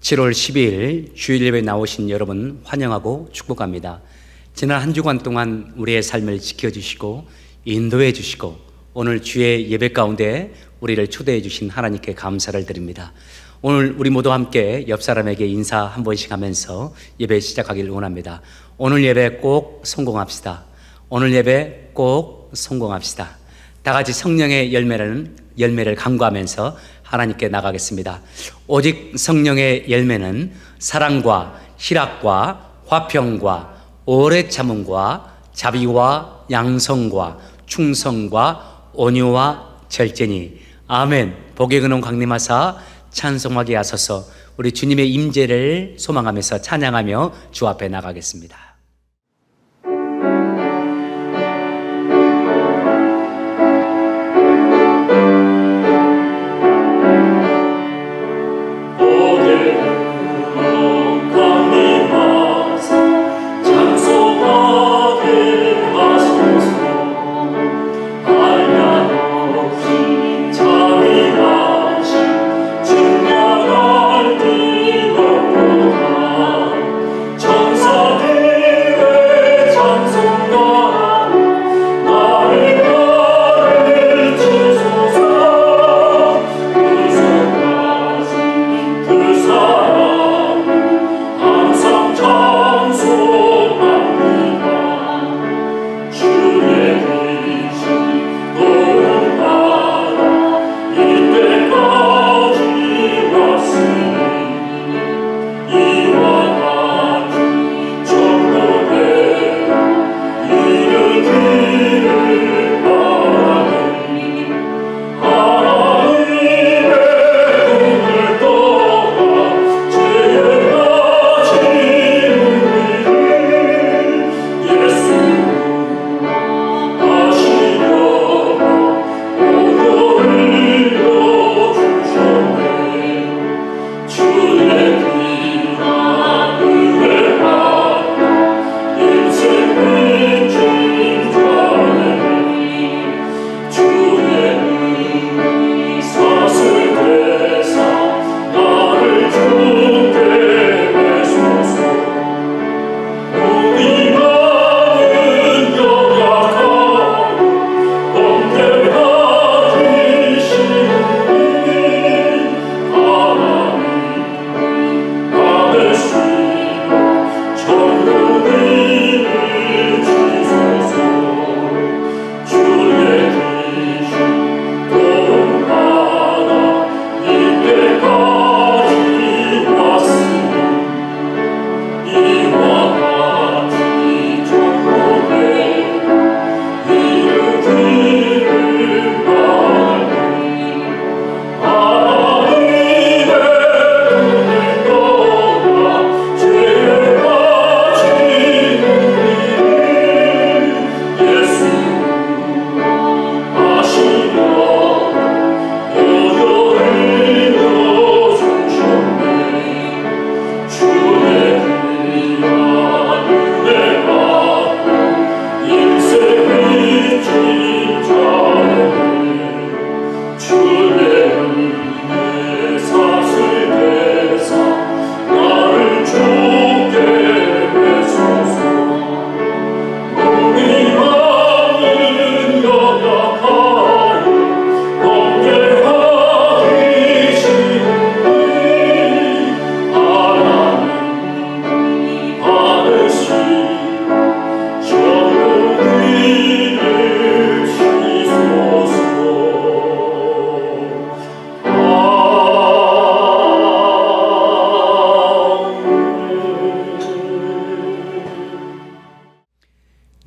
7월 12일 주일 예배에 나오신 여러분 환영하고 축복합니다. 지난 한 주간 동안 우리의 삶을 지켜주시고 인도해 주시고 오늘 주의 예배 가운데 우리를 초대해 주신 하나님께 감사를 드립니다. 오늘 우리 모두 함께 옆 사람에게 인사 한 번씩 하면서 예배 시작하기를 원합니다. 오늘 예배 꼭 성공합시다. 오늘 예배 꼭 성공합시다. 다 같이 성령의 열매를 간구하면서 하나님께 나가겠습니다. 오직 성령의 열매는 사랑과 희락과 화평과 오래 참음과 자비와 양성과 충성과 온유와 절제니. 아멘. 복의 근원 강림하사 찬송하게 하소서. 우리 주님의 임재를 소망하면서 찬양하며 주 앞에 나가겠습니다.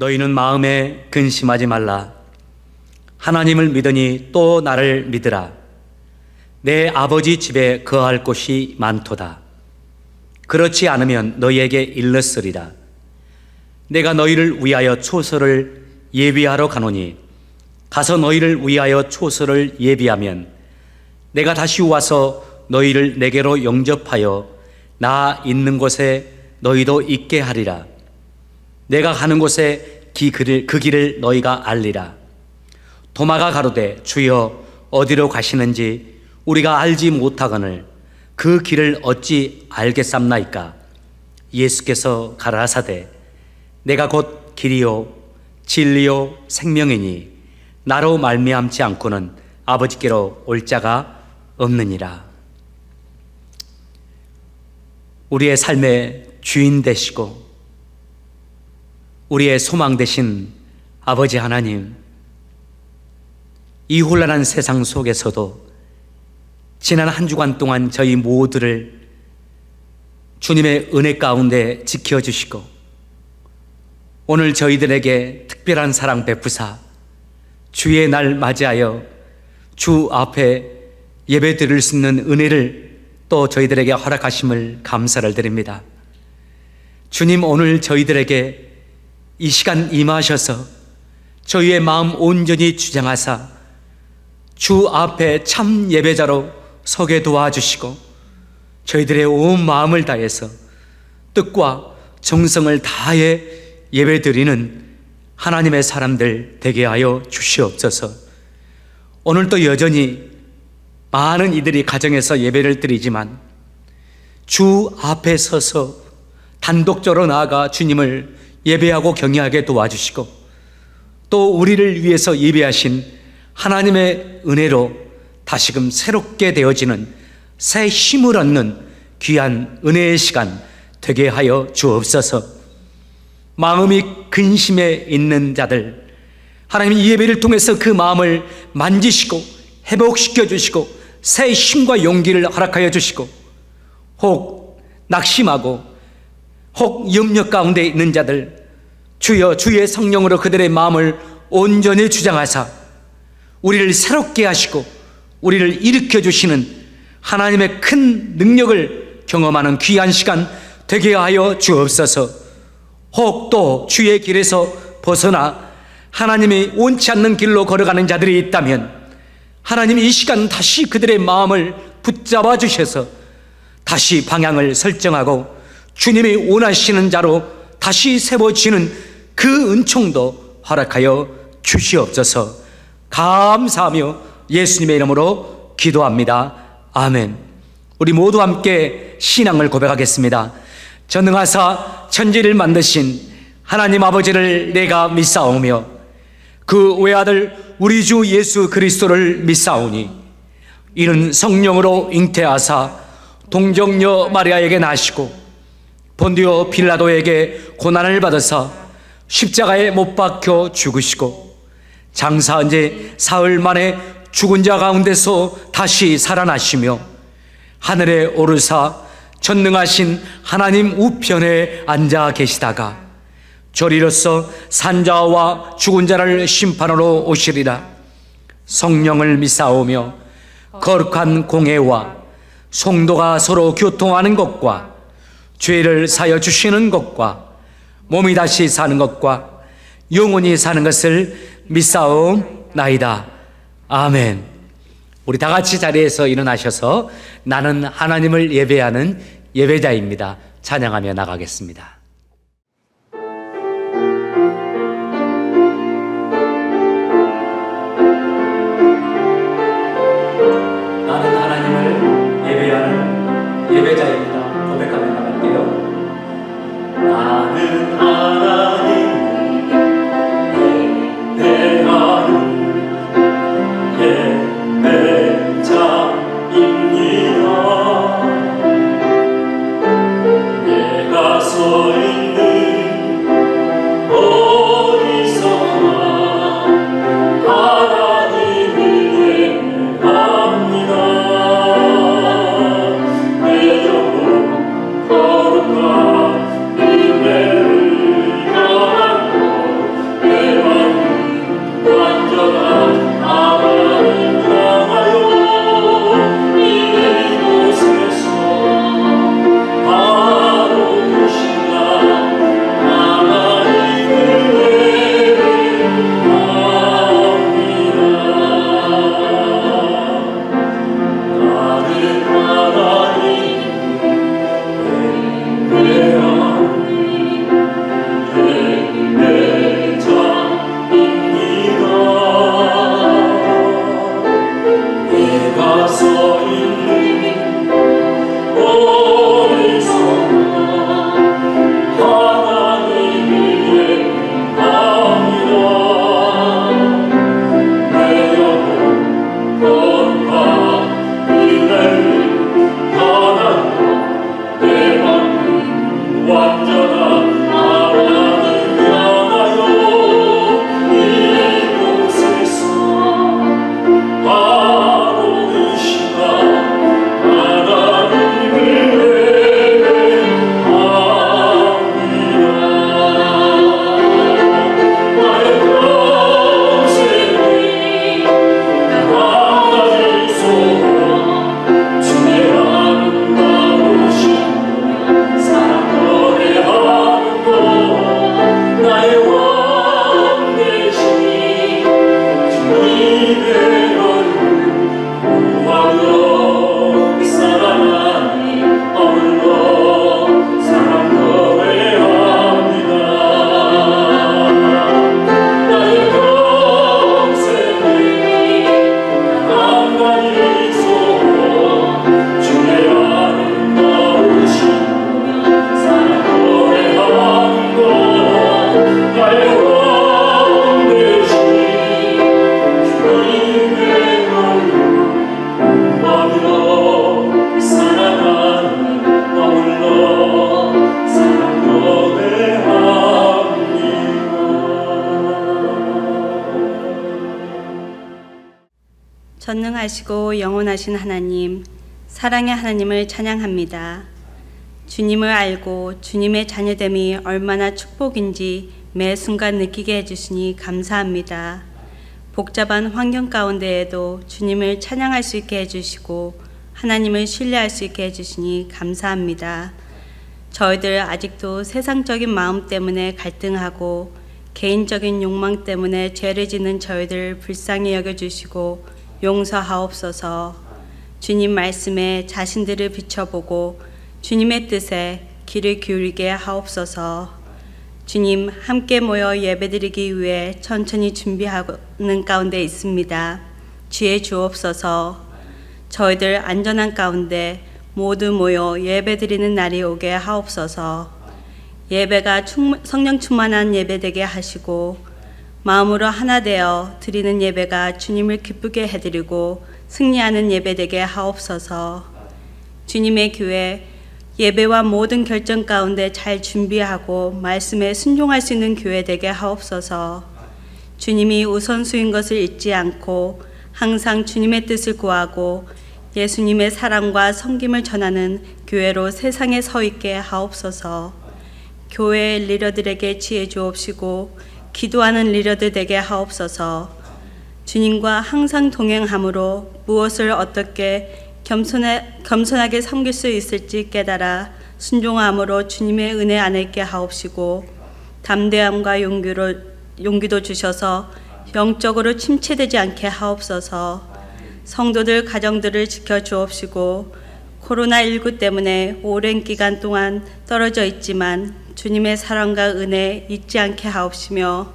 너희는 마음에 근심하지 말라. 하나님을 믿으니 또 나를 믿으라. 내 아버지 집에 거할 곳이 많도다. 그렇지 않으면 너희에게 일렀으리라. 내가 너희를 위하여 초소를 예비하러 가노니 가서 너희를 위하여 초소를 예비하면 내가 다시 와서 너희를 내게로 영접하여 나 있는 곳에 너희도 있게 하리라. 내가 가는 곳에 그 길을 너희가 알리라. 도마가 가로되 주여 어디로 가시는지 우리가 알지 못하거늘 그 길을 어찌 알겠삼나이까? 예수께서 가라사대 내가 곧 길이요 진리요 생명이니 나로 말미암지 않고는 아버지께로 올 자가 없느니라. 우리의 삶의 주인 되시고 우리의 소망 되신 아버지 하나님, 이 혼란한 세상 속에서도 지난 한 주간 동안 저희 모두를 주님의 은혜 가운데 지켜주시고 오늘 저희들에게 특별한 사랑 베푸사 주의 날 맞이하여 주 앞에 예배 드릴 수 있는 은혜를 또 저희들에게 허락하심을 감사를 드립니다. 주님, 오늘 저희들에게 이 시간 임하셔서 저희의 마음 온전히 주장하사 주 앞에 참 예배자로 서게 도와주시고 저희들의 온 마음을 다해서 뜻과 정성을 다해 예배드리는 하나님의 사람들 되게 하여 주시옵소서. 오늘도 여전히 많은 이들이 가정에서 예배를 드리지만 주 앞에 서서 단독적으로 나아가 주님을 예배하고 경외하게 도와주시고 또 우리를 위해서 예배하신 하나님의 은혜로 다시금 새롭게 되어지는 새 힘을 얻는 귀한 은혜의 시간 되게 하여 주옵소서. 마음이 근심에 있는 자들, 하나님 이 예배를 통해서 그 마음을 만지시고 회복시켜 주시고 새 힘과 용기를 허락하여 주시고 혹 낙심하고 혹 염려 가운데 있는 자들, 주여 주의 성령으로 그들의 마음을 온전히 주장하사 우리를 새롭게 하시고 우리를 일으켜 주시는 하나님의 큰 능력을 경험하는 귀한 시간 되게 하여 주옵소서. 혹 또 주의 길에서 벗어나 하나님이 원치 않는 길로 걸어가는 자들이 있다면 하나님 이 시간 다시 그들의 마음을 붙잡아 주셔서 다시 방향을 설정하고 주님이 원하시는 자로 다시 세워지는 그 은총도 허락하여 주시옵소서. 감사하며 예수님의 이름으로 기도합니다. 아멘. 우리 모두 함께 신앙을 고백하겠습니다. 전능하사 천지를 만드신 하나님 아버지를 내가 믿사오며 그 외아들 우리 주 예수 그리스도를 믿사오니 이는 성령으로 잉태하사 동정녀 마리아에게 나시고 본디오 빌라도에게 고난을 받으사 십자가에 못 박혀 죽으시고 장사한 지 사흘 만에 죽은 자 가운데서 다시 살아나시며 하늘에 오르사 전능하신 하나님 우편에 앉아 계시다가 저리로서 산자와 죽은 자를 심판하러 오시리라. 성령을 믿사오며 거룩한 공회와 성도가 서로 교통하는 것과 죄를 사여 주시는 것과 몸이 다시 사는 것과 영원히 사는 것을 믿사옵나이다. 아멘. 우리 다 같이 자리에서 일어나셔서 나는 하나님을 예배하는 예배자입니다. 찬양하며 나가겠습니다. 나는 하나님을 예배하는 예배자입니다. 고백하며 나갈게요. 나는 하나님을 예배하는 내가 서 있는 어디서나 하나님을 예배합니다. 내 영혼 전능하시고 영원하신 하나님, 사랑의 하나님을 찬양합니다. 주님을 알고 주님의 자녀됨이 얼마나 축복인지 매 순간 느끼게 해주시니 감사합니다. 복잡한 환경 가운데에도 주님을 찬양할 수 있게 해주시고 하나님을 신뢰할 수 있게 해주시니 감사합니다. 저희들 아직도 세상적인 마음 때문에 갈등하고 개인적인 욕망 때문에 죄를 짓는 저희들 불쌍히 여겨주시고 용서하옵소서. 주님 말씀에 자신들을 비춰보고 주님의 뜻에 귀를 기울이게 하옵소서. 주님, 함께 모여 예배드리기 위해 천천히 준비하는 가운데 있습니다. 지혜 주옵소서. 저희들 안전한 가운데 모두 모여 예배드리는 날이 오게 하옵소서. 예배가 성령 충만한 예배 되게 하시고 마음으로 하나 되어 드리는 예배가 주님을 기쁘게 해드리고 승리하는 예배 되게 하옵소서. 주님의 교회 예배와 모든 결정 가운데 잘 준비하고 말씀에 순종할 수 있는 교회 되게 하옵소서. 주님이 우선수인 것을 잊지 않고 항상 주님의 뜻을 구하고 예수님의 사랑과 섬김을 전하는 교회로 세상에 서 있게 하옵소서. 교회의 리더들에게 지혜 주옵시고 기도하는 리더들 되게 하옵소서. 주님과 항상 동행함으로 무엇을 어떻게 겸손하게 섬길 수 있을지 깨달아 순종함으로 주님의 은혜 안에 있게 하옵시고 담대함과 용기도 주셔서 영적으로 침체되지 않게 하옵소서. 성도들 가정들을 지켜주옵시고 코로나19 때문에 오랜 기간 동안 떨어져 있지만 주님의 사랑과 은혜 잊지 않게 하옵시며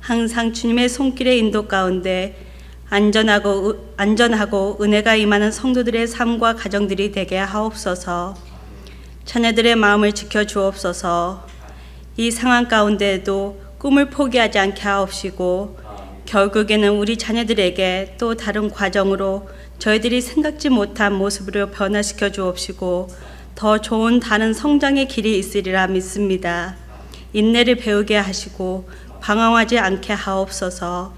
항상 주님의 손길의 인도 가운데 안전하고 은혜가 임하는 성도들의 삶과 가정들이 되게 하옵소서. 자녀들의 마음을 지켜주옵소서. 이 상황 가운데에도 꿈을 포기하지 않게 하옵시고 결국에는 우리 자녀들에게 또 다른 과정으로 저희들이 생각지 못한 모습으로 변화시켜 주옵시고 더 좋은 다른 성장의 길이 있으리라 믿습니다. 인내를 배우게 하시고 방황하지 않게 하옵소서.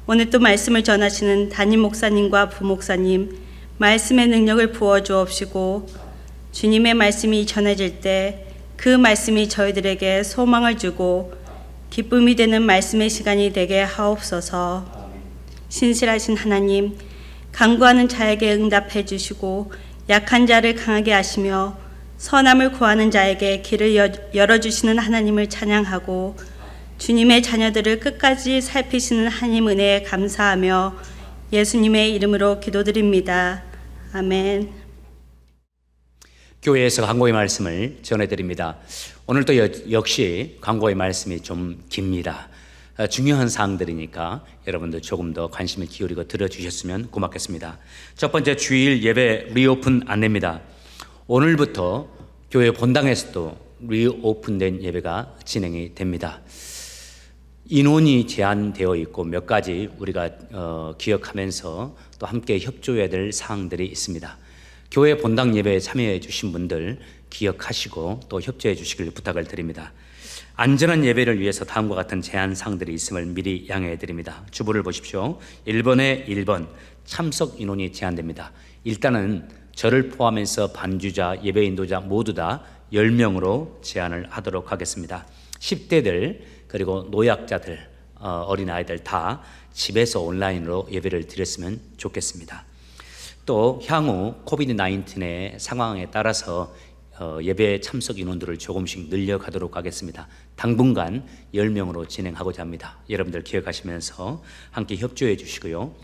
오늘 또 말씀을 전하시는 담임 목사님과 부목사님 말씀의 능력을 부어 주옵시고 주님의 말씀이 전해질 때 그 말씀이 저희들에게 소망을 주고 기쁨이 되는 말씀의 시간이 되게 하옵소서. 신실하신 하나님, 간구하는 자에게 응답해 주시고 약한 자를 강하게 하시며 선함을 구하는 자에게 길을 열어주시는 하나님을 찬양하고 주님의 자녀들을 끝까지 살피시는 하나님 은혜에 감사하며 예수님의 이름으로 기도드립니다. 아멘. 교회에서 광고의 말씀을 전해드립니다. 오늘도 역시 광고의 말씀이 좀 깁니다. 중요한 사항들이니까 여러분들 조금 더 관심을 기울이고 들어주셨으면 고맙겠습니다. 첫 번째 주일 예배 리오픈 안내입니다. 오늘부터 교회 본당에서도 리오픈된 예배가 진행이 됩니다. 인원이 제한되어 있고 몇 가지 우리가 기억하면서 또 함께 협조해야 될 사항들이 있습니다. 교회 본당 예배에 참여해 주신 분들 기억하시고 또 협조해 주시길 부탁을 드립니다. 안전한 예배를 위해서 다음과 같은 제한 사항들이 있음을 미리 양해해 드립니다. 주보를 보십시오. 1번에 1번 참석 인원이 제한됩니다. 일단은 저를 포함해서 반주자, 예배 인도자 모두 다 10명으로 제한을 하도록 하겠습니다. 10대들 그리고 노약자들, 어린아이들 다 집에서 온라인으로 예배를 드렸으면 좋겠습니다. 또 향후 코비드-19의 상황에 따라서 예배 참석 인원들을 조금씩 늘려가도록 하겠습니다. 당분간 10명으로 진행하고자 합니다. 여러분들 기억하시면서 함께 협조해 주시고요.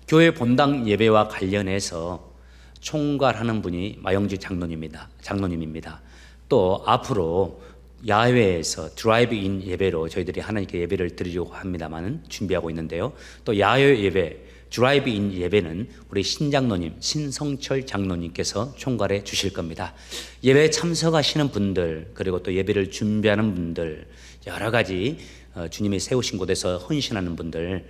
교회 본당 예배와 관련해서 총괄하는 분이 마영주 장로님입니다. 또 앞으로 야외에서 드라이브인 예배로 저희들이 하나님께 예배를 드리려고 합니다만 준비하고 있는데요. 또 야외 예배, 드라이브인 예배는 우리 신장로님, 신성철 장로님께서 총괄해 주실 겁니다. 예배에 참석하시는 분들 그리고 또 예배를 준비하는 분들 여러 가지 주님이 세우신 곳에서 헌신하는 분들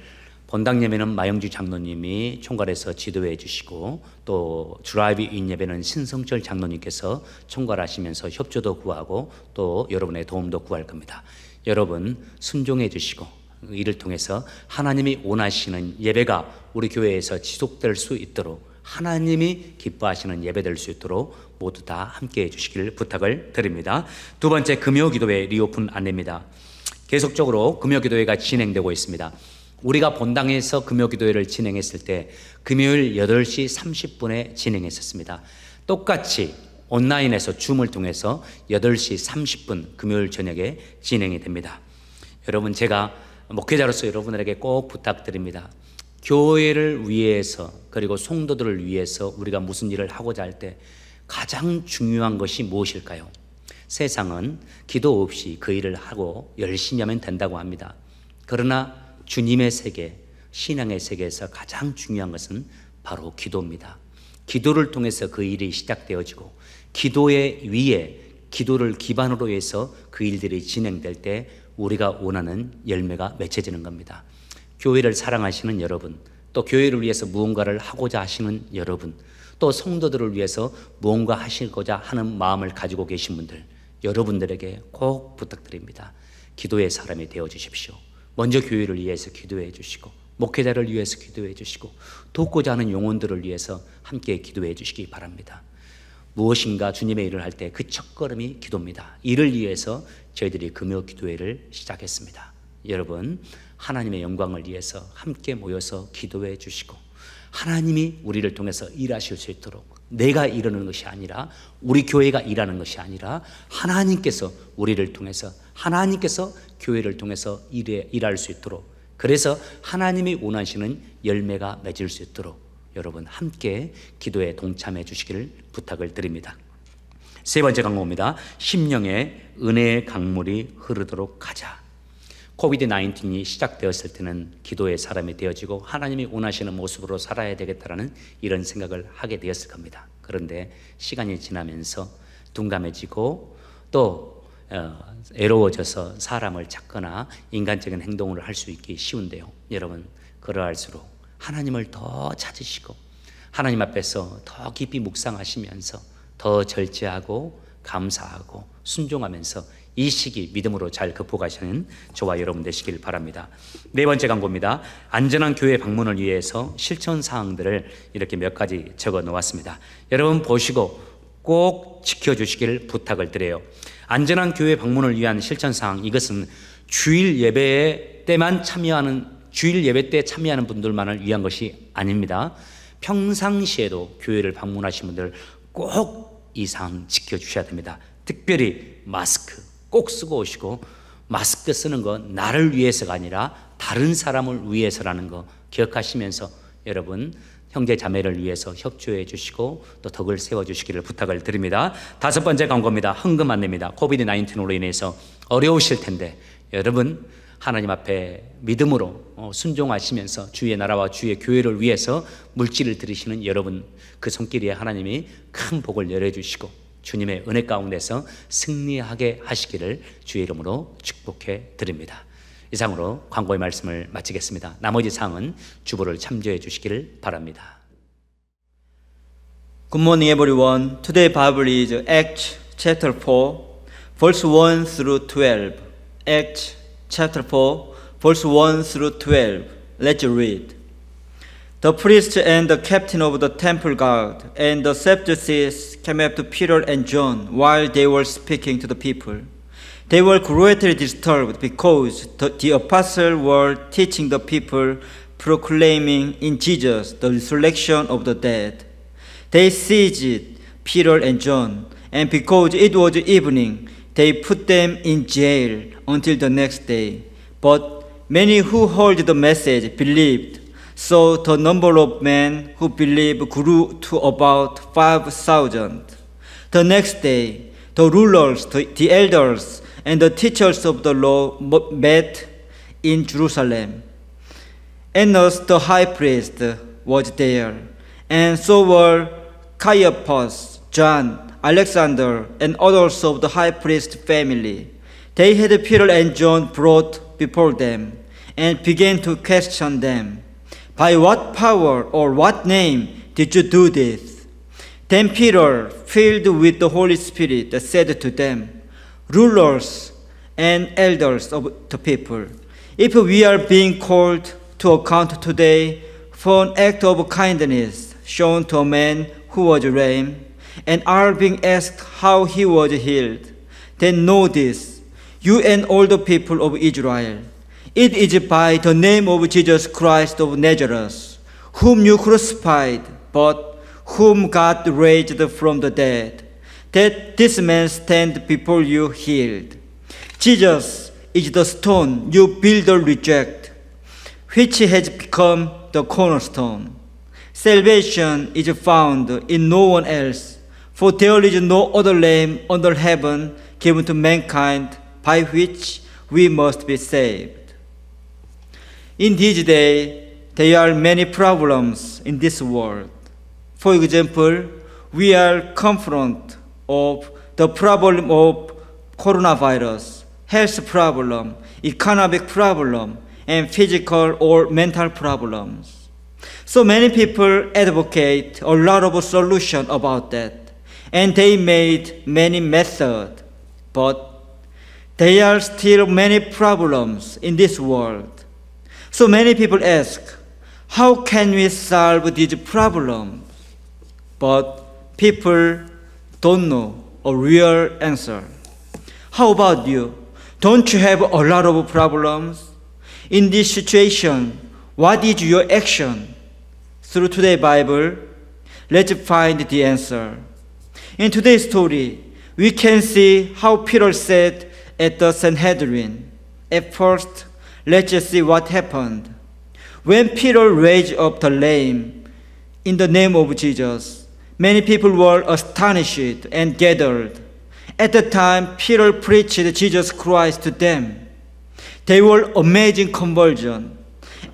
본당 예배는 마영주 장로님이 총괄해서 지도해 주시고 또 드라이브인 예배는 신성철 장로님께서 총괄하시면서 협조도 구하고 또 여러분의 도움도 구할 겁니다. 여러분 순종해 주시고 이를 통해서 하나님이 원하시는 예배가 우리 교회에서 지속될 수 있도록, 하나님이 기뻐하시는 예배될 수 있도록 모두 다 함께 해주시길 부탁을 드립니다. 두 번째, 금요기도회 리오픈 안내입니다. 계속적으로 금요기도회가 진행되고 있습니다. 우리가 본당에서 금요기도회를 진행했을 때 금요일 8시 30분에 진행했었습니다. 똑같이 온라인에서 줌을 통해서 8시 30분 금요일 저녁에 진행이 됩니다. 여러분, 제가 목회자로서 여러분들에게 꼭 부탁드립니다. 교회를 위해서, 그리고 성도들을 위해서 우리가 무슨 일을 하고자 할 때 가장 중요한 것이 무엇일까요? 세상은 기도 없이 그 일을 하고 열심히 하면 된다고 합니다. 그러나 주님의 세계, 신앙의 세계에서 가장 중요한 것은 바로 기도입니다. 기도를 통해서 그 일이 시작되어지고, 기도의 위에, 기도를 기반으로 해서 그 일들이 진행될 때 우리가 원하는 열매가 맺혀지는 겁니다. 교회를 사랑하시는 여러분, 또 교회를 위해서 무언가를 하고자 하시는 여러분, 또 성도들을 위해서 무언가 하시고자 하는 마음을 가지고 계신 분들, 여러분들에게 꼭 부탁드립니다. 기도의 사람이 되어 주십시오. 먼저 교회를 위해서 기도해 주시고, 목회자를 위해서 기도해 주시고, 돕고자 하는 영혼들을 위해서 함께 기도해 주시기 바랍니다. 무엇인가 주님의 일을 할 때 그 첫걸음이 기도입니다. 이를 위해서 저희들이 금요 기도회를 시작했습니다. 여러분, 하나님의 영광을 위해서 함께 모여서 기도해 주시고, 하나님이 우리를 통해서 일하실 수 있도록, 내가 이루는 것이 아니라, 우리 교회가 일하는 것이 아니라 하나님께서 우리를 통해서, 하나님께서 교회를 통해서 일할 수 있도록, 그래서 하나님이 원하시는 열매가 맺을 수 있도록 여러분 함께 기도에 동참해 주시기를 부탁을 드립니다. 세 번째 강목입니다. 심령의 은혜의 강물이 흐르도록 하자. 코비드-19이 시작되었을 때는 기도의 사람이 되어지고 하나님이 원하시는 모습으로 살아야 되겠다라는 이런 생각을 하게 되었을 겁니다. 그런데 시간이 지나면서 둔감해지고 또 애로워져서 사람을 찾거나 인간적인 행동을 할 수 있기 쉬운데요. 여러분, 그러할수록 하나님을 더 찾으시고 하나님 앞에서 더 깊이 묵상하시면서 더 절제하고 감사하고 순종하면서 이 시기 믿음으로 잘 극복하시는 저와 여러분 되시길 바랍니다. 네 번째 광고입니다. 안전한 교회 방문을 위해서 실천 사항들을 이렇게 몇 가지 적어 놓았습니다. 여러분 보시고 꼭 지켜주시길 부탁을 드려요. 안전한 교회 방문을 위한 실천 사항, 이것은 주일 예배 때만 주일 예배 때 참여하는 분들만을 위한 것이 아닙니다. 평상시에도 교회를 방문하신 분들 꼭 이 사항 지켜주셔야 됩니다. 특별히 마스크 꼭 쓰고 오시고, 마스크 쓰는 거 나를 위해서가 아니라 다른 사람을 위해서라는 거 기억하시면서 여러분 형제 자매를 위해서 협조해 주시고 또 덕을 세워주시기를 부탁을 드립니다. 다섯 번째 광고입니다. 헌금 안내입니다. 코비드-19으로 인해서 어려우실 텐데 여러분 하나님 앞에 믿음으로 순종하시면서 주의 나라와 주의 교회를 위해서 물질을 드리시는 여러분, 그 손길에 하나님이 큰 복을 내려주시고 주님의 은혜 가운데서 승리하게 하시기를 주의 이름으로 축복해 드립니다. 이상으로 광고의 말씀을 마치겠습니다. 나머지 사항은 주보를 참조해 주시기를 바랍니다. Good morning everyone. Today Bible is Acts chapter 4 verse 1 through 12. Acts chapter 4 verse 1 through 12. Let's read. The priest and the captain of the temple guard and the Sadducees came up to Peter and John while they were speaking to the people. They were greatly disturbed because the apostles were teaching the people, proclaiming in Jesus the resurrection of the dead. They seized Peter and John, and because it was evening, they put them in jail until the next day. But many who heard the message believed, so the number of men who believed grew to about 5,000. The next day, the rulers, the elders, and the teachers of the law met in Jerusalem. Annas the high priest was there, and so were Caiaphas, John, Alexander, and others of the high priest family. They had Peter and John brought before them, and began to question them. By what power or what name did you do this? Then Peter, filled with the Holy Spirit, said to them, Rulers and elders of the people, If we are being called to account today for an act of kindness shown to a man who was lame, and are being asked how he was healed, then know this, you and all the people of Israel. It is by the name of Jesus Christ of Nazareth, whom you crucified, but whom God raised from the dead, that this man stands before you healed. Jesus is the stone you builders reject, which has become the cornerstone. Salvation is found in no one else, for there is no other name under heaven given to mankind by which we must be saved. In this day, there are many problems in this world. For example, we are confronted of the problem of coronavirus, health problem, economic problem, and physical or mental problems. So many people advocate a lot of solutions about that, and they made many methods, but there are still many problems in this world. So many people ask, how can we solve these problems? But people don't know a real answer. How about you? Don't you have a lot of problems? In this situation, what is your action? Through today's Bible, let's find the answer. In today's story, we can see how Peter said at the Sanhedrin. At first, let's just see what happened. When Peter raised up the lame in the name of Jesus, many people were astonished and gathered. At the time, Peter preached Jesus Christ to them. They were amazing conversion.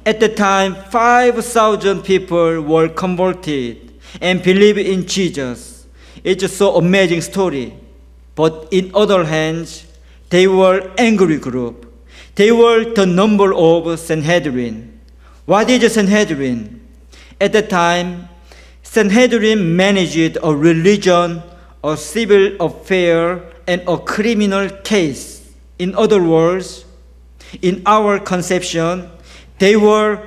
At the time, 5,000 people were converted and believed in Jesus. It's a so amazing story. But in other hands, they were angry group. They were the number of Sanhedrin. What is a Sanhedrin? At the time, Sanhedrin managed a religion, a civil affair, and a criminal case. In other words, in our conception, they were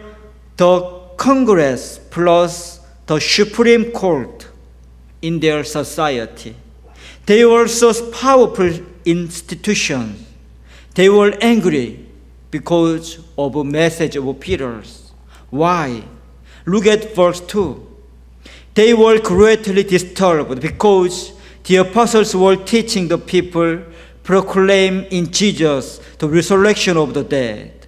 the Congress plus the Supreme Court in their society. They were such powerful institutions. They were angry because of a message of Peter's. Why? Look at verse 2. They were greatly disturbed because the apostles were teaching the people, proclaim in Jesus the resurrection of the dead.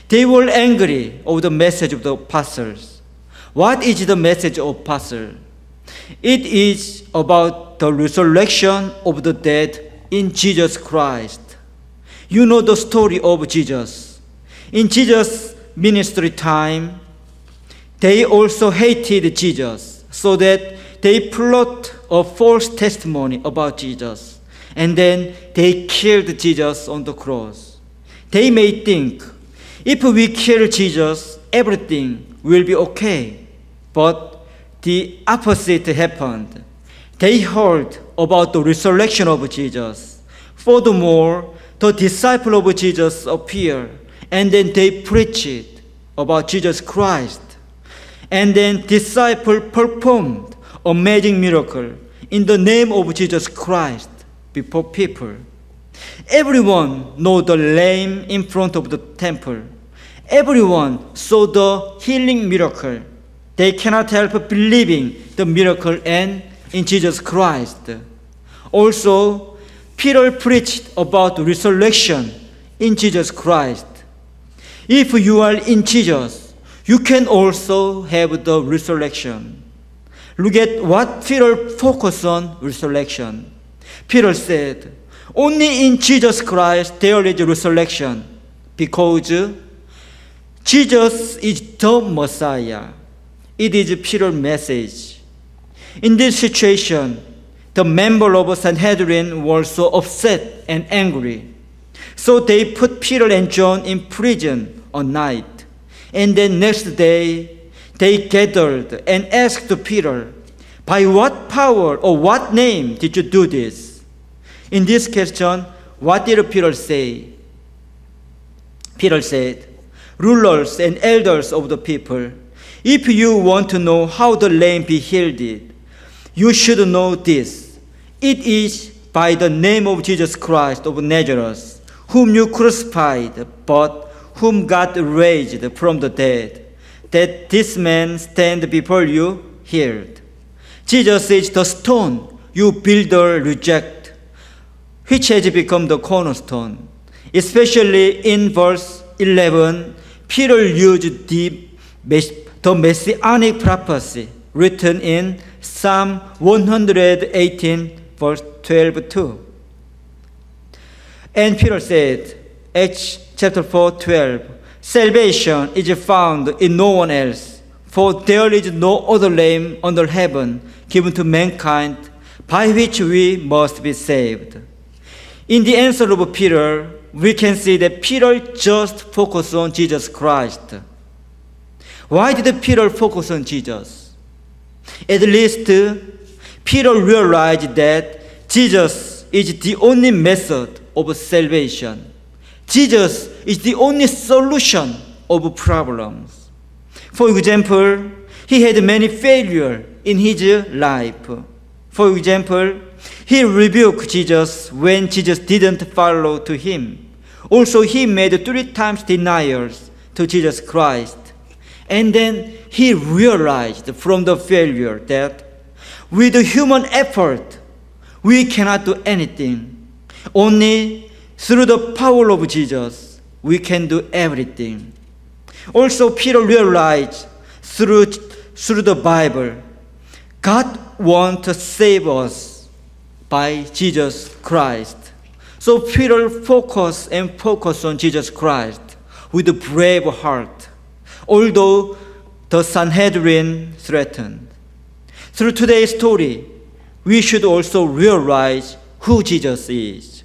They were angry over the message of the apostles. What is the message of apostles? It is about the resurrection of the dead in Jesus Christ. You know the story of Jesus. In Jesus' ministry time, they also hated Jesus, so that they plot a false testimony about Jesus, and then they killed Jesus on the cross. They may think, if we kill Jesus, everything will be okay. But the opposite happened. They heard about the resurrection of Jesus. Furthermore, the disciples of Jesus appeared, and then they preached about Jesus Christ. And then disciples performed amazing miracle in the name of Jesus Christ before people. Everyone knows the lame in front of the temple. Everyone saw the healing miracle. They cannot help believing the miracle and in Jesus Christ. Also, Peter preached about resurrection in Jesus Christ. If you are in Jesus, you can also have the resurrection. Look at what Peter focused on: resurrection. Peter said, only in Jesus Christ there is resurrection, because Jesus is the Messiah. It is Peter's message. In this situation, the members of Sanhedrin were so upset and angry. So they put Peter and John in prison all night. And then next day, they gathered and asked Peter, by what power or what name did you do this? In this question, what did Peter say? Peter said, "Rulers and elders of the people, if you want to know how the lame be healed, you should know this. It is by the name of Jesus Christ of Nazareth, whom you crucified, but whom God raised from the dead, that this man stand before you healed. Jesus is the stone you builder reject, which has become the cornerstone." Especially in verse 11, Peter used the messianic prophecy written in Psalm 118, verse 12 too. And Peter said, Acts chapter 4, 12, "Salvation is found in no one else, for there is no other name under heaven given to mankind by which we must be saved." In the answer of Peter, we can see that Peter just focused on Jesus Christ. Why did Peter focus on Jesus? At least Peter realized that Jesus is the only method of salvation. Jesus is the only solution of problems. For example, he had many failures in his life. For example, he rebuked Jesus when Jesus didn't follow to him. Also, he made 3 times denials to Jesus Christ. And then he realized from the failure that with human effort, we cannot do anything. Only through the power of Jesus, we can do everything. Also, Peter realized through the Bible, God wants to save us by Jesus Christ. So Peter focused on Jesus Christ with a brave heart, although the Sanhedrin threatened. Through today's story, we should also realize who Jesus is.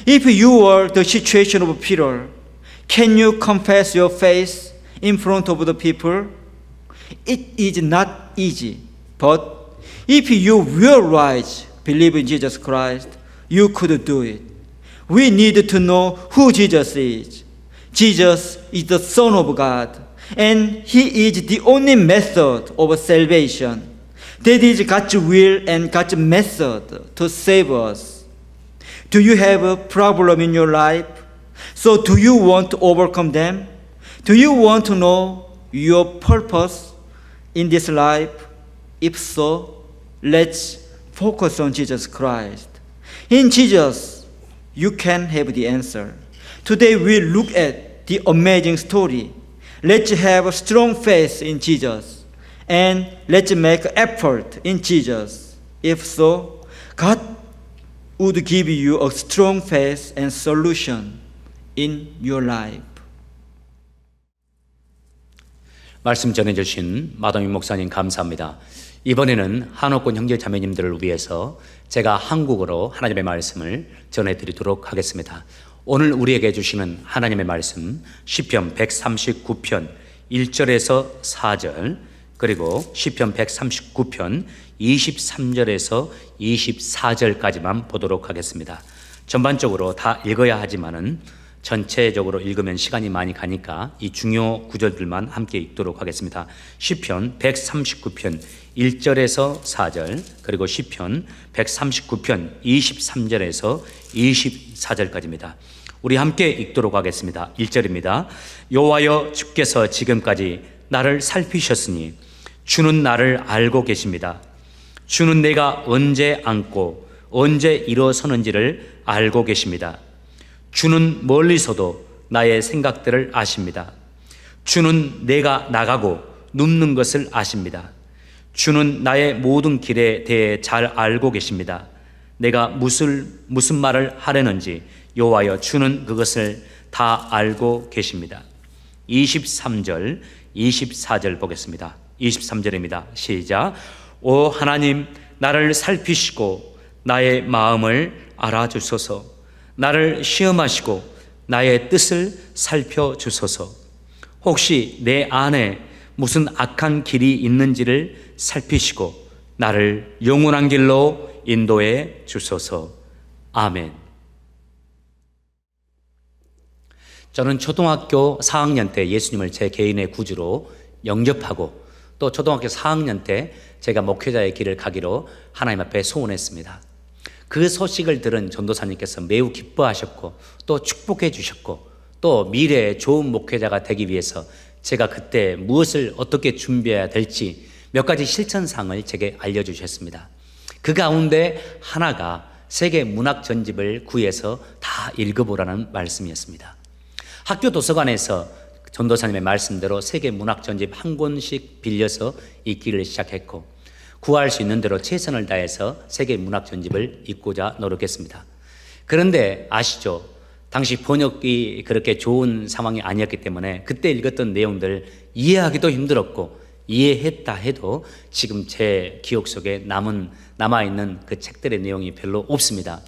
If you were the situation of Peter, can you confess your faith in front of the people? It is not easy, but if you realize, believe in Jesus Christ, you could do it. We need to know who Jesus is. Jesus is the Son of God, and He is the only method of salvation. That is God's will and God's method to save us. Do you have a problem in your life? So do you want to overcome them? Do you want to know your purpose in this life? If so, let's focus on Jesus Christ. In Jesus, you can have the answer. Today we look at the amazing story. Let's have a strong faith in Jesus, and let's make effort in Jesus. If so, God would give you a strong faith and solution in your life. 말씀 전해주신 마동인 목사님 감사합니다. 이번에는 한옥권 형제 자매님들을 위해서 제가 한국어로 하나님의 말씀을 전해드리도록 하겠습니다. 오늘 우리에게 주시는 하나님의 말씀 시편 139편 1절에서 4절, 그리고 시편 139편 23절에서 24절까지만 보도록 하겠습니다. 전반적으로 다 읽어야 하지만은 전체적으로 읽으면 시간이 많이 가니까 이 중요 구절들만 함께 읽도록 하겠습니다. 시편 139편 1절에서 4절, 그리고 시편 139편 23절에서 24절까지입니다. 우리 함께 읽도록 하겠습니다. 1절입니다. 여호와여, 주께서 지금까지 나를 살피셨으니 주는 나를 알고 계십니다. 주는 내가 언제 앉고 언제 일어서는지를 알고 계십니다. 주는 멀리서도 나의 생각들을 아십니다. 주는 내가 나가고 눕는 것을 아십니다. 주는 나의 모든 길에 대해 잘 알고 계십니다. 내가 무슨 말을 하려는지 여호와여, 주는 그것을 다 알고 계십니다. 23절, 24절 보겠습니다. 23절입니다. 시작. 오 하나님, 나를 살피시고 나의 마음을 알아주소서. 나를 시험하시고 나의 뜻을 살펴주소서. 혹시 내 안에 무슨 악한 길이 있는지를 살피시고 나를 영원한 길로 인도해 주소서. 아멘. 저는 초등학교 4학년 때 예수님을 제 개인의 구주로 영접하고 또 초등학교 4학년 때 제가 목회자의 길을 가기로 하나님 앞에 소원했습니다. 그 소식을 들은 전도사님께서 매우 기뻐하셨고 또 축복해 주셨고 또 미래에 좋은 목회자가 되기 위해서 제가 그때 무엇을 어떻게 준비해야 될지 몇 가지 실천사항을 제게 알려주셨습니다. 그 가운데 하나가 세계 문학 전집을 구해서 다 읽어보라는 말씀이었습니다. 학교 도서관에서 전도사님의 말씀대로 세계 문학 전집 한 권씩 빌려서 읽기를 시작했고 구할 수 있는 대로 최선을 다해서 세계 문학 전집을 읽고자 노력했습니다. 그런데 아시죠? 당시 번역이 그렇게 좋은 상황이 아니었기 때문에 그때 읽었던 내용들 이해하기도 힘들었고 이해했다 해도 지금 제 기억 속에 남아있는 그 책들의 내용이 별로 없습니다.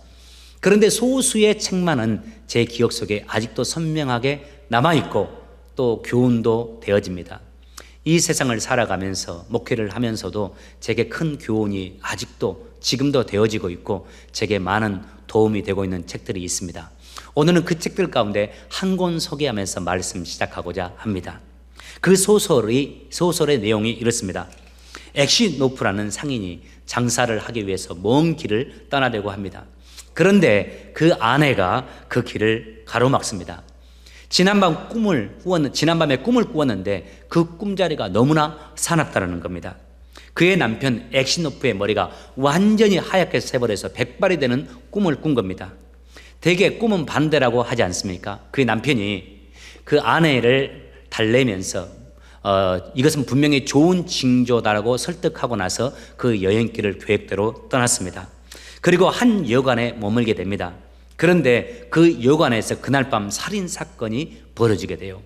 그런데 소수의 책만은 제 기억 속에 아직도 선명하게 남아있고 또 교훈도 되어집니다. 이 세상을 살아가면서 목회를 하면서도 제게 큰 교훈이 아직도 지금도 되어지고 있고 제게 많은 도움이 되고 있는 책들이 있습니다. 오늘은 그 책들 가운데 한 권 소개하면서 말씀 시작하고자 합니다. 그 소설의 내용이 이렇습니다. 엑시노프라는 상인이 장사를 하기 위해서 먼 길을 떠나려고 합니다. 그런데 그 아내가 그 길을 가로막습니다. 지난밤에 꿈을 꾸었는데 그 꿈자리가 너무나 사납다는 겁니다. 그의 남편 엑시노프의 머리가 완전히 하얗게 새버려서 백발이 되는 꿈을 꾼 겁니다. 대개 꿈은 반대라고 하지 않습니까? 그의 남편이 그 아내를 달래면서 이것은 분명히 좋은 징조다라고 설득하고 나서 그 여행길을 계획대로 떠났습니다. 그리고 한 여관에 머물게 됩니다. 그런데 그 여관에서 그날 밤 살인사건이 벌어지게 돼요.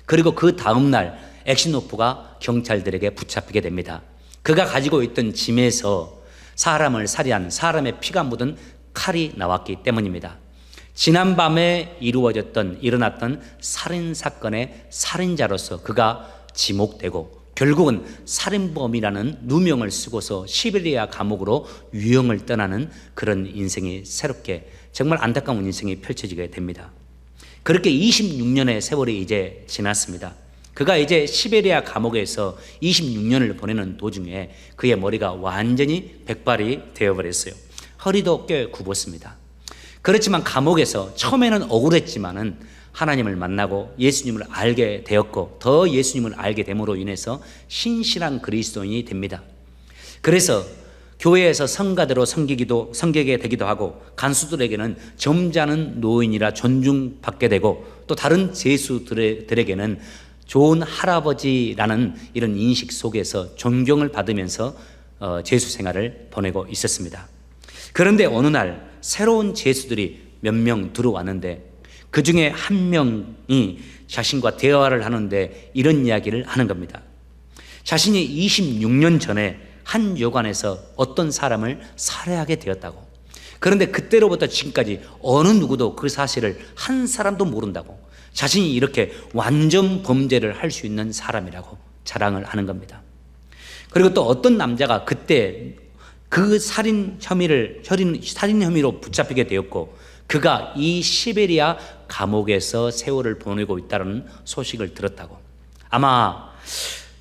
그리고 그 다음날 엑시노프가 경찰들에게 붙잡히게 됩니다. 그가 가지고 있던 짐에서 사람을 살해한 사람의 피가 묻은 칼이 나왔기 때문입니다. 지난밤에 일어났던 살인사건의 살인자로서 그가 지목되고 결국은 살인범이라는 누명을 쓰고서 시베리아 감옥으로 유형을 떠나는 그런 인생이 새롭게 정말 안타까운 인생이 펼쳐지게 됩니다. 그렇게 26년의 세월이 이제 지났습니다. 그가 이제 시베리아 감옥에서 26년을 보내는 도중에 그의 머리가 완전히 백발이 되어버렸어요. 허리도 꽤 굽었습니다. 그렇지만 감옥에서 처음에는 억울했지만은 하나님을 만나고 예수님을 알게 되었고 더 예수님을 알게 됨으로 인해서 신실한 그리스도인이 됩니다. 그래서 교회에서 성가대로 섬기게 되기도 하고 간수들에게는 점잖은 노인이라 존중받게 되고 또 다른 제수들에게는 좋은 할아버지라는 이런 인식 속에서 존경을 받으면서 제수 생활을 보내고 있었습니다. 그런데 어느 날 새로운 제수들이 몇 명 들어왔는데 그 중에 한 명이 자신과 대화를 하는데 이런 이야기를 하는 겁니다. 자신이 26년 전에 한 여관에서 어떤 사람을 살해하게 되었다고. 그런데 그때로부터 지금까지 어느 누구도 그 사실을 한 사람도 모른다고. 자신이 이렇게 완전 범죄를 할 수 있는 사람이라고 자랑을 하는 겁니다. 그리고 또 어떤 남자가 그때 그 살인 혐의로 붙잡히게 되었고 그가 이 시베리아 감옥에서 세월을 보내고 있다는 소식을 들었다고. 아마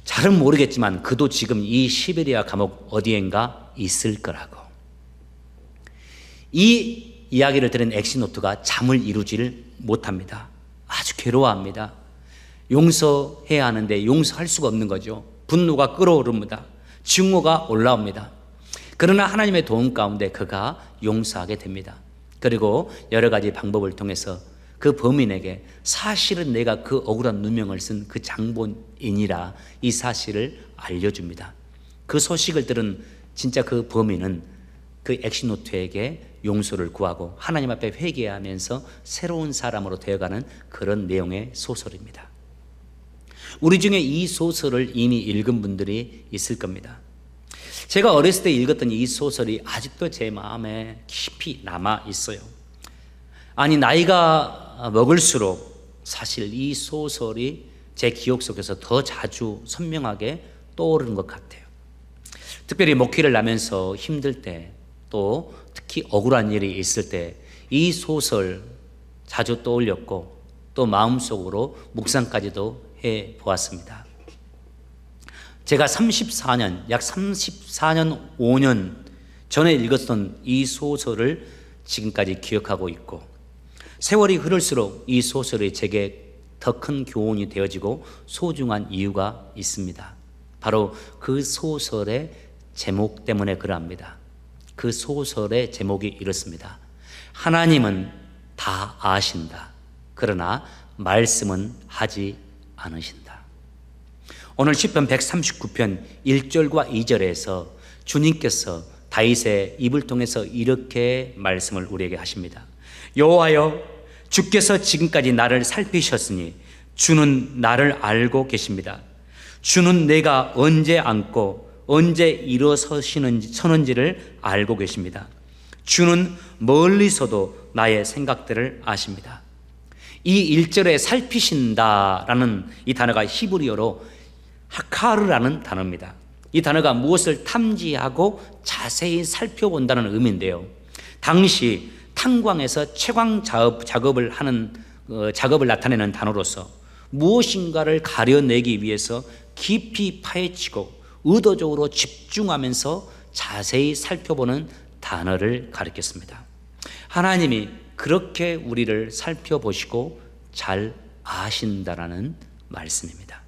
잘은 모르겠지만 그도 지금 이 시베리아 감옥 어디엔가 있을 거라고. 이 이야기를 들은 엑시노프가 잠을 이루지를 못합니다. 아주 괴로워합니다. 용서해야 하는데 용서할 수가 없는 거죠. 분노가 끓어오릅니다. 증오가 올라옵니다. 그러나 하나님의 도움 가운데 그가 용서하게 됩니다. 그리고 여러 가지 방법을 통해서 그 범인에게 사실은 내가 그 억울한 누명을 쓴 그 장본인이라 이 사실을 알려줍니다. 그 소식을 들은 진짜 그 범인은 그 엑시노프에게 용서를 구하고 하나님 앞에 회개하면서 새로운 사람으로 되어가는 그런 내용의 소설입니다. 우리 중에 이 소설을 이미 읽은 분들이 있을 겁니다. 제가 어렸을 때 읽었던 이 소설이 아직도 제 마음에 깊이 남아 있어요. 아니 나이가 먹을수록 사실 이 소설이 제 기억 속에서 더 자주 선명하게 떠오르는 것 같아요. 특별히 목회를 하면서 힘들 때 또 특히 억울한 일이 있을 때 이 소설 자주 떠올렸고 또 마음속으로 묵상까지도 해 보았습니다. 제가 34년, 약 34년, 5년 전에 읽었던 이 소설을 지금까지 기억하고 있고, 세월이 흐를수록 이 소설이 제게 더 큰 교훈이 되어지고 소중한 이유가 있습니다. 바로 그 소설의 제목 때문에 그러합니다. 그 소설의 제목이 이렇습니다. 하나님은 다 아신다. 그러나 말씀은 하지 않으신다. 오늘 시편 139편 1절과 2절에서 주님께서 다윗의 입을 통해서 이렇게 말씀을 우리에게 하십니다. 여호와여, 주께서 지금까지 나를 살피셨으니 주는 나를 알고 계십니다. 주는 내가 언제 앉고 언제 일어서는지를 알고 계십니다. 주는 멀리서도 나의 생각들을 아십니다. 이 1절에 살피신다라는 이 단어가 히브리어로 하카르라는 단어입니다. 이 단어가 무엇을 탐지하고 자세히 살펴본다는 의미인데요, 당시 탄광에서 채광 작업을 하는 작업을 나타내는 단어로서 무엇인가를 가려내기 위해서 깊이 파헤치고 의도적으로 집중하면서 자세히 살펴보는 단어를 가리켰습니다. 하나님이 그렇게 우리를 살펴보시고 잘 아신다라는 말씀입니다.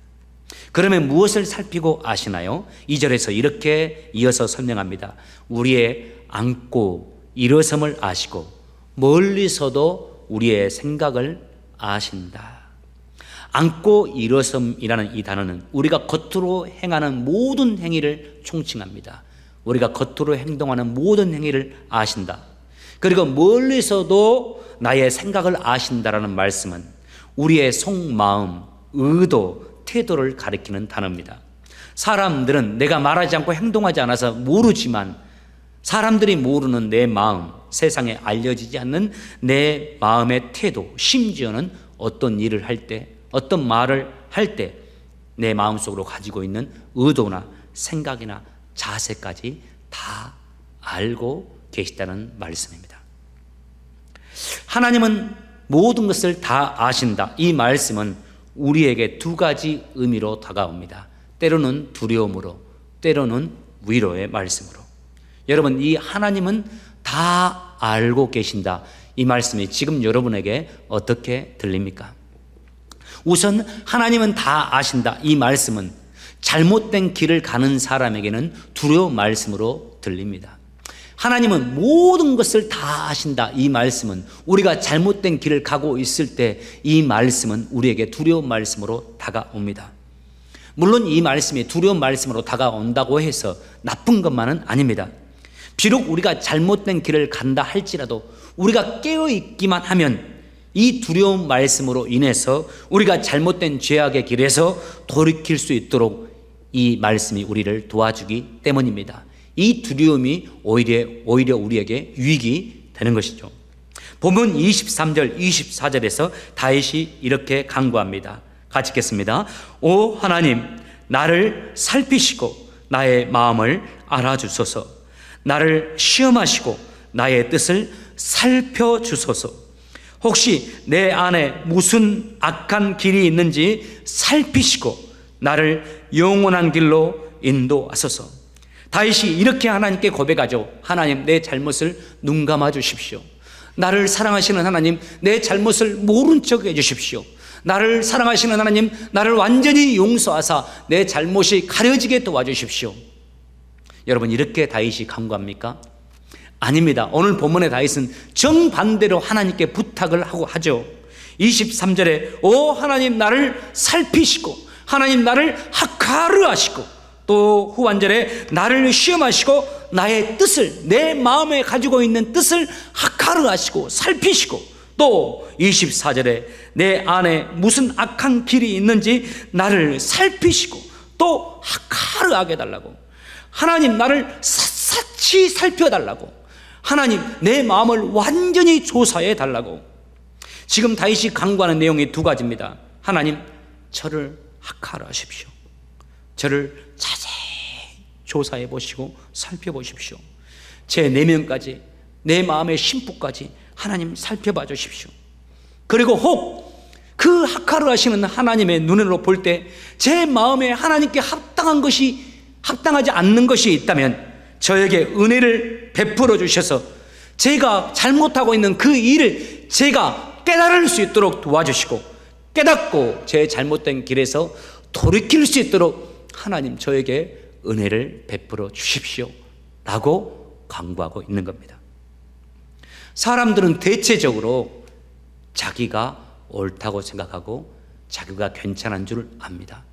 그러면 무엇을 살피고 아시나요? 2절에서 이렇게 이어서 설명합니다. 우리의 앉고 일어섬을 아시고 멀리서도 우리의 생각을 아신다. 앉고 일어섬이라는 이 단어는 우리가 겉으로 행하는 모든 행위를 총칭합니다. 우리가 겉으로 행동하는 모든 행위를 아신다. 그리고 멀리서도 나의 생각을 아신다라는 말씀은 우리의 속마음, 의도, 태도를 가리키는 단어입니다. 사람들은 내가 말하지 않고 행동하지 않아서 모르지만 사람들이 모르는 내 마음, 세상에 알려지지 않는 내 마음의 태도, 심지어는 어떤 일을 할 때, 어떤 말을 할 때 내 마음속으로 가지고 있는 의도나 생각이나 자세까지 다 알고 계시다는 말씀입니다. 하나님은 모든 것을 다 아신다. 이 말씀은 우리에게 두 가지 의미로 다가옵니다. 때로는 두려움으로, 때로는 위로의 말씀으로. 여러분, 이 하나님은 다 알고 계신다, 이 말씀이 지금 여러분에게 어떻게 들립니까? 우선 하나님은 다 아신다, 이 말씀은 잘못된 길을 가는 사람에게는 두려운 말씀으로 들립니다. 하나님은 모든 것을 다 아신다, 이 말씀은 우리가 잘못된 길을 가고 있을 때 이 말씀은 우리에게 두려운 말씀으로 다가옵니다. 물론 이 말씀이 두려운 말씀으로 다가온다고 해서 나쁜 것만은 아닙니다. 비록 우리가 잘못된 길을 간다 할지라도 우리가 깨어있기만 하면 이 두려운 말씀으로 인해서 우리가 잘못된 죄악의 길에서 돌이킬 수 있도록 이 말씀이 우리를 도와주기 때문입니다. 이 두려움이 오히려 우리에게 유익이 되는 것이죠. 본문 23절, 24절에서 다윗이 이렇게 간구합니다. 같이 읽겠습니다. 오 하나님, 나를 살피시고 나의 마음을 알아주소서. 나를 시험하시고 나의 뜻을 살펴주소서. 혹시 내 안에 무슨 악한 길이 있는지 살피시고 나를 영원한 길로 인도하소서. 다윗이 이렇게 하나님께 고백하죠. 하나님, 내 잘못을 눈감아 주십시오. 나를 사랑하시는 하나님, 내 잘못을 모른 척 해주십시오. 나를 사랑하시는 하나님, 나를 완전히 용서하사 내 잘못이 가려지게 도와주십시오. 여러분, 이렇게 다윗이 간구합니까? 아닙니다. 오늘 본문의 다윗은 정반대로 하나님께 부탁을 하죠. 23절에 오 하나님, 나를 살피시고 하나님, 나를 하카르하시고, 또 후반절에 나를 시험하시고 나의 뜻을, 내 마음에 가지고 있는 뜻을 하카르하시고 살피시고, 또 24절에 내 안에 무슨 악한 길이 있는지 나를 살피시고 또 하카르하게 해달라고, 하나님 나를 샅샅이 살펴달라고, 하나님 내 마음을 완전히 조사해 달라고. 지금 다윗이 간구하는 내용이 두 가지입니다. 하나님, 저를 하카르하십시오. 저를 자세히 조사해 보시고 살펴보십시오. 제 내면까지, 내 마음의 심부까지 하나님 살펴봐 주십시오. 그리고 혹 그 학하를 하시는 하나님의 눈으로 볼 때 제 마음에 하나님께 합당하지 않는 것이 있다면 저에게 은혜를 베풀어 주셔서 제가 잘못하고 있는 그 일을 제가 깨달을 수 있도록 도와주시고, 깨닫고 제 잘못된 길에서 돌이킬 수 있도록 하나님 저에게 은혜를 베풀어 주십시오 라고 간구하고 있는 겁니다. 사람들은 대체적으로 자기가 옳다고 생각하고 자기가 괜찮은 줄 압니다.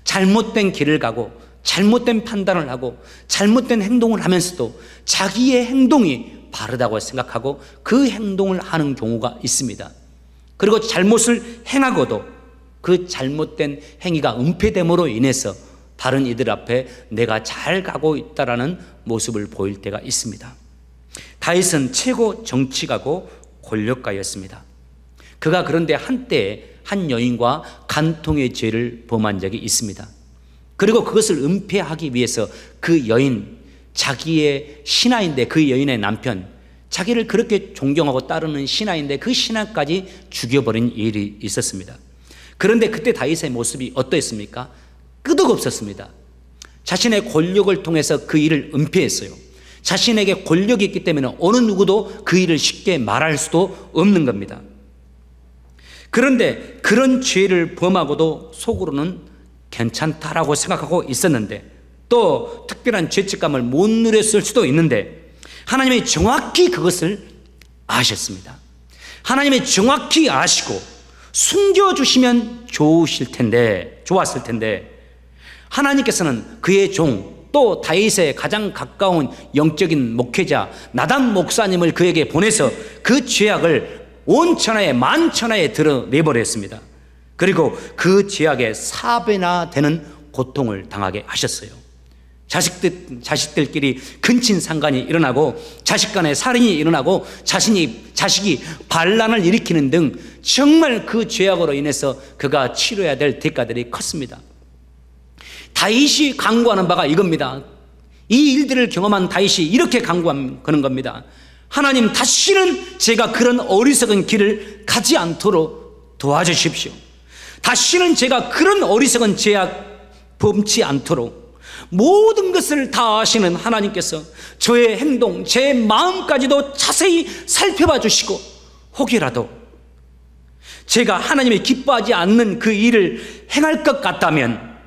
잘못된 길을 가고 잘못된 판단을 하고 잘못된 행동을 하면서도 자기의 행동이 바르다고 생각하고 그 행동을 하는 경우가 있습니다. 그리고 잘못을 행하고도 그 잘못된 행위가 은폐됨으로 인해서 다른 이들 앞에 내가 잘 가고 있다라는 모습을 보일 때가 있습니다. 다윗은 최고 정치가고 권력가였습니다. 그가 그런데 한때 한 여인과 간통의 죄를 범한 적이 있습니다. 그리고 그것을 은폐하기 위해서 그 여인, 자기의 신하인데 그 여인의 남편, 자기를 그렇게 존경하고 따르는 신하인데 그 신하까지 죽여버린 일이 있었습니다. 그런데 그때 다윗의 모습이 어떠했습니까? 끄덕없었습니다. 자신의 권력을 통해서 그 일을 은폐했어요. 자신에게 권력이 있기 때문에 어느 누구도 그 일을 쉽게 말할 수도 없는 겁니다. 그런데 그런 죄를 범하고도 속으로는 괜찮다라고 생각하고 있었는데, 또 특별한 죄책감을 못 누렸을 수도 있는데 하나님이 정확히 그것을 아셨습니다. 하나님이 정확히 아시고 숨겨주시면 좋았을 텐데 하나님께서는 그의 종, 또 다윗의 가장 가까운 영적인 목회자 나단 목사님을 그에게 보내서 그 죄악을 온 천하에 만천하에 드러내버렸습니다. 그리고 그 죄악에 4배나 되는 고통을 당하게 하셨어요. 자식들끼리 근친상간이 일어나고 자식 간에 살인이 일어나고 자식이 반란을 일으키는 등 정말 그 죄악으로 인해서 그가 치러야 될 대가들이 컸습니다. 다윗이 간구하는 바가 이겁니다. 이 일들을 경험한 다윗이 이렇게 간구하는 겁니다. 하나님, 다시는 제가 그런 어리석은 길을 가지 않도록 도와주십시오. 다시는 제가 그런 어리석은 죄악 범치 않도록 모든 것을 다 아시는 하나님께서 저의 행동, 제 마음까지도 자세히 살펴봐 주시고 혹이라도 제가 하나님이 기뻐하지 않는 그 일을 행할 것 같다면,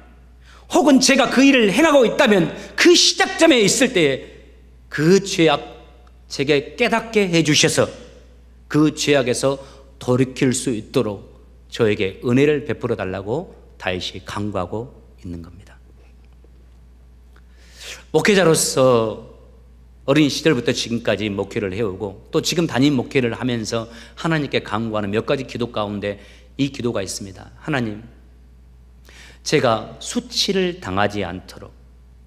혹은 제가 그 일을 행하고 있다면 그 시작점에 있을 때에 그 죄악 제게 깨닫게 해주셔서 그 죄악에서 돌이킬 수 있도록 저에게 은혜를 베풀어 달라고 다윗이 간구하고 있는 겁니다. 목회자로서 어린 시절부터 지금까지 목회를 해오고 또 지금 담임 목회를 하면서 하나님께 간구하는 몇 가지 기도 가운데 이 기도가 있습니다. 하나님, 제가 수치를 당하지 않도록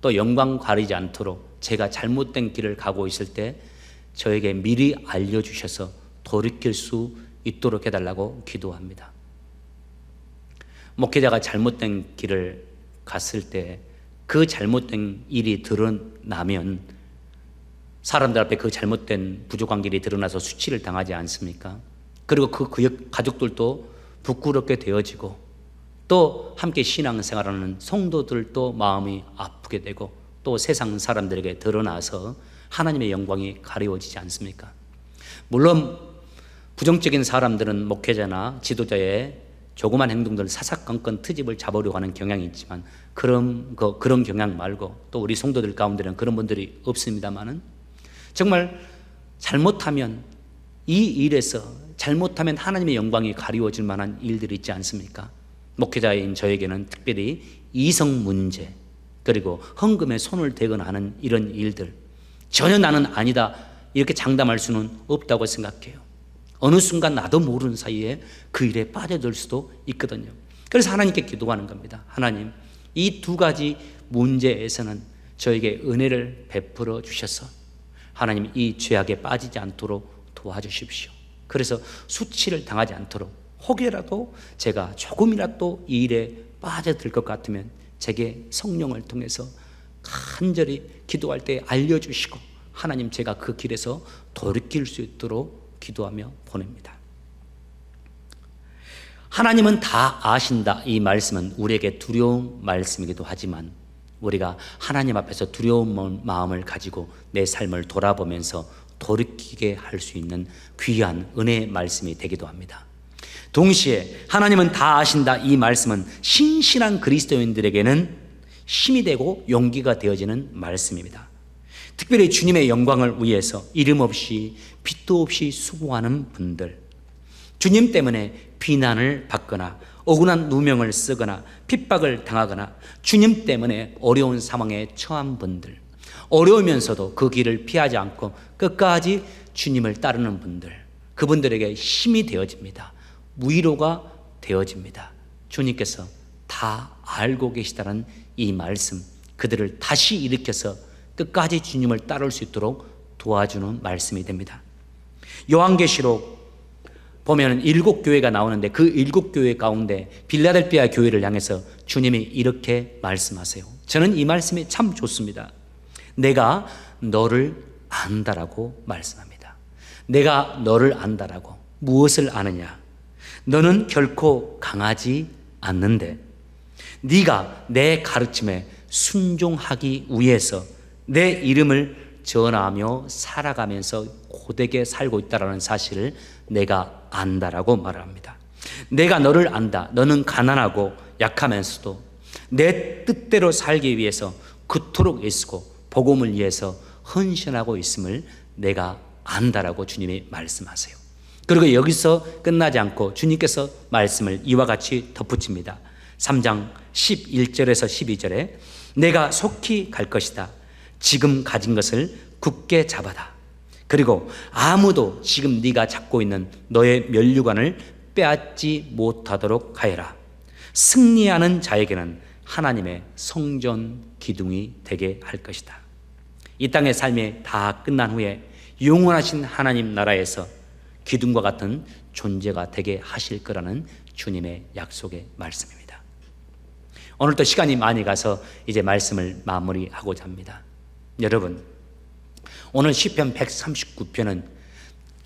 또 영광 가리지 않도록 제가 잘못된 길을 가고 있을 때 저에게 미리 알려주셔서 돌이킬 수 있도록 해달라고 기도합니다. 목회자가 잘못된 길을 갔을 때 그 잘못된 일이 드러나면 사람들 앞에 그 잘못된 부족한 길이 드러나서 수치를 당하지 않습니까? 그리고 그 가족들도 부끄럽게 되어지고 또 함께 신앙생활하는 성도들도 마음이 아프게 되고 또 세상 사람들에게 드러나서 하나님의 영광이 가리워지지 않습니까? 물론 부정적인 사람들은 목회자나 지도자의 조그만 행동들 사사건건 트집을 잡으려고 하는 경향이 있지만 그런 경향 말고 또 우리 성도들 가운데는 그런 분들이 없습니다만은 정말 잘못하면 이 일에서 잘못하면 하나님의 영광이 가리워질 만한 일들이 있지 않습니까? 목회자인 저에게는 특별히 이성 문제 그리고 헌금에 손을 대거나 하는 이런 일들 전혀 나는 아니다 이렇게 장담할 수는 없다고 생각해요. 어느 순간 나도 모르는 사이에 그 일에 빠져들 수도 있거든요. 그래서 하나님께 기도하는 겁니다. 하나님, 이 두 가지 문제에서는 저에게 은혜를 베풀어 주셔서 하나님 이 죄악에 빠지지 않도록 도와주십시오. 그래서 수치를 당하지 않도록 혹이라도 제가 조금이라도 이 일에 빠져들 것 같으면 제게 성령을 통해서 간절히 기도할 때 알려주시고 하나님 제가 그 길에서 돌이킬 수 있도록 기도하며 보냅니다. 하나님은 다 아신다. 이 말씀은 우리에게 두려운 말씀이기도 하지만 우리가 하나님 앞에서 두려운 마음을 가지고 내 삶을 돌아보면서 돌이키게 할 수 있는 귀한 은혜의 말씀이 되기도 합니다. 동시에 하나님은 다 아신다. 이 말씀은 신실한 그리스도인들에게는 힘이 되고 용기가 되어지는 말씀입니다. 특별히 주님의 영광을 위해서 이름 없이 빛도 없이 수고하는 분들, 주님 때문에 비난을 받거나 억울한 누명을 쓰거나 핍박을 당하거나 주님 때문에 어려운 상황에 처한 분들, 어려우면서도 그 길을 피하지 않고 끝까지 주님을 따르는 분들, 그분들에게 힘이 되어집니다. 위로가 되어집니다. 주님께서 다 알고 계시다는 이 말씀, 그들을 다시 일으켜서 끝까지 주님을 따를 수 있도록 도와주는 말씀이 됩니다. 요한계시록 보면 7교회가 나오는데 그 7교회 가운데 빌라델피아 교회를 향해서 주님이 이렇게 말씀하세요. 저는 이 말씀이 참 좋습니다. 내가 너를 안다라고 말씀합니다. 내가 너를 안다라고. 무엇을 아느냐? 너는 결코 강하지 않는데 네가 내 가르침에 순종하기 위해서 내 이름을 전하며 살아가면서 고되게 살고 있다는 사실을 내가 안다라고 말합니다. 내가 너를 안다. 너는 가난하고 약하면서도 내 뜻대로 살기 위해서 그토록 애쓰고 복음을 위해서 헌신하고 있음을 내가 안다라고 주님이 말씀하세요. 그리고 여기서 끝나지 않고 주님께서 말씀을 이와 같이 덧붙입니다. 3장 11절에서 12절에 내가 속히 갈 것이다. 지금 가진 것을 굳게 잡아다. 그리고 아무도 지금 네가 잡고 있는 너의 면류관을 빼앗지 못하도록 하여라. 승리하는 자에게는 하나님의 성전 기둥이 되게 할 것이다. 이 땅의 삶이 다 끝난 후에 영원하신 하나님 나라에서 기둥과 같은 존재가 되게 하실 거라는 주님의 약속의 말씀입니다. 오늘도 시간이 많이 가서 이제 말씀을 마무리하고자 합니다. 여러분, 오늘 시편 139편은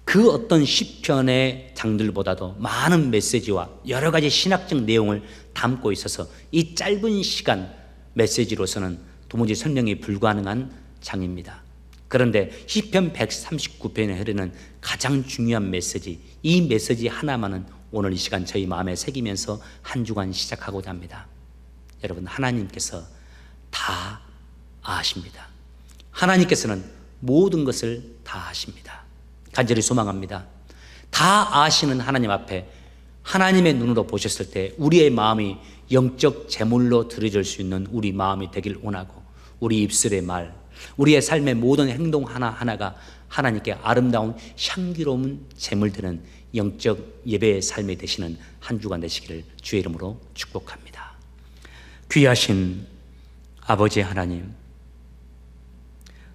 그 어떤 시편의 장들보다도 많은 메시지와 여러 가지 신학적 내용을 담고 있어서 이 짧은 시간 메시지로서는 도무지 설명이 불가능한 장입니다. 그런데 시편 139편에 흐르는 가장 중요한 메시지, 이 메시지 하나만은 오늘 이 시간 저희 마음에 새기면서 한 주간 시작하고자 합니다. 여러분, 하나님께서 다 아십니다. 하나님께서는 모든 것을 다 아십니다. 간절히 소망합니다. 다 아시는 하나님 앞에 하나님의 눈으로 보셨을 때 우리의 마음이 영적 제물로 드려질 수 있는 우리 마음이 되길 원하고, 우리 입술의 말, 우리의 삶의 모든 행동 하나하나가 하나님께 아름다운 향기로운 제물 드는 영적 예배의 삶이 되시는 한 주간 되시기를 주의 이름으로 축복합니다. 귀하신 아버지 하나님,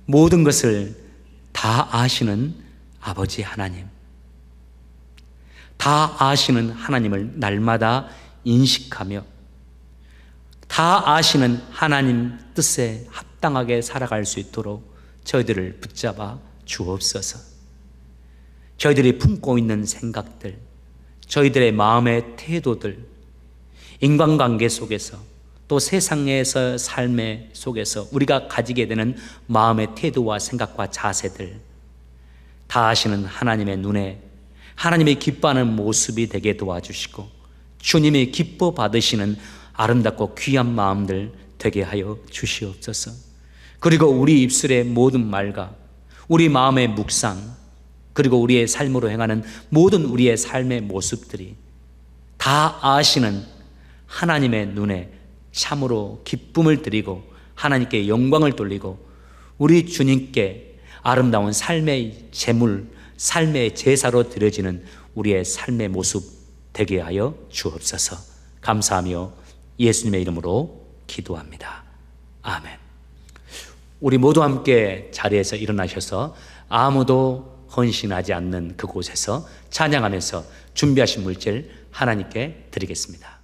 모든 것을 다 아시는 아버지 하나님, 다 아시는 하나님을 날마다 인식하며 다 아시는 하나님 뜻에 합당하게 살아갈 수 있도록 저희들을 붙잡아 주옵소서. 저희들이 품고 있는 생각들, 저희들의 마음의 태도들, 인간관계 속에서 또 세상에서 삶의 속에서 우리가 가지게 되는 마음의 태도와 생각과 자세들, 다 아시는 하나님의 눈에 하나님이 기뻐하는 모습이 되게 도와주시고 주님이 기뻐 받으시는 아름답고 귀한 마음들 되게 하여 주시옵소서. 그리고 우리 입술의 모든 말과 우리 마음의 묵상, 그리고 우리의 삶으로 행하는 모든 우리의 삶의 모습들이 다 아시는 하나님의 눈에 참으로 기쁨을 드리고 하나님께 영광을 돌리고 우리 주님께 아름다운 삶의 제물, 삶의 제사로 드려지는 우리의 삶의 모습 되게 하여 주옵소서. 감사하며 예수님의 이름으로 기도합니다. 아멘. 우리 모두 함께 자리에서 일어나셔서 아무도 헌신하지 않는 그곳에서 찬양하면서 준비하신 물질 하나님께 드리겠습니다.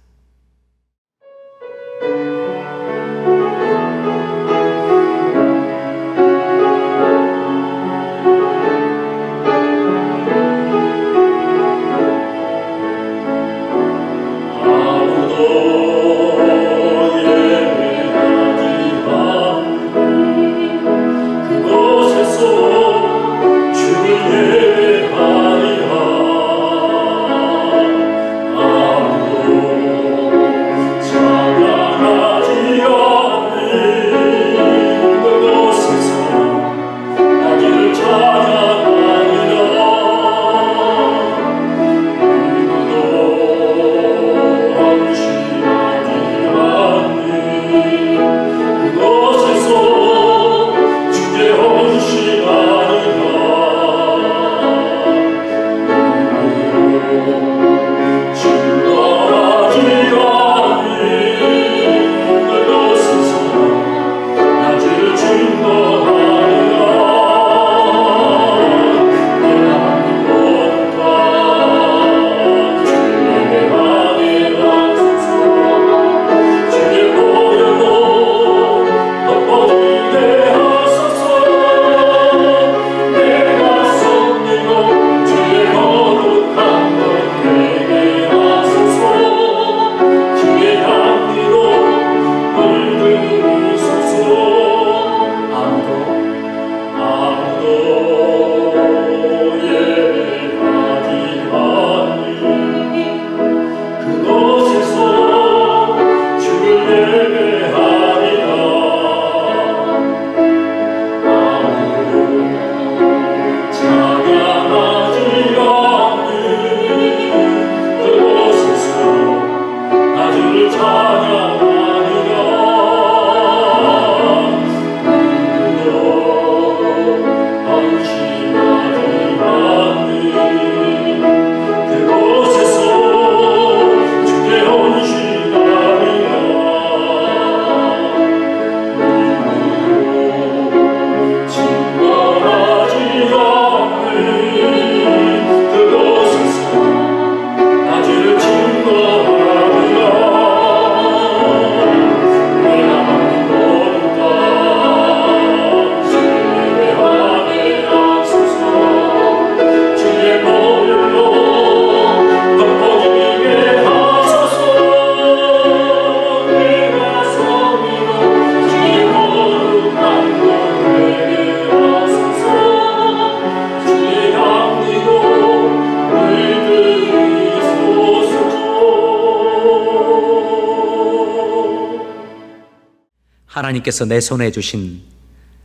하나님께서 내 손에 주신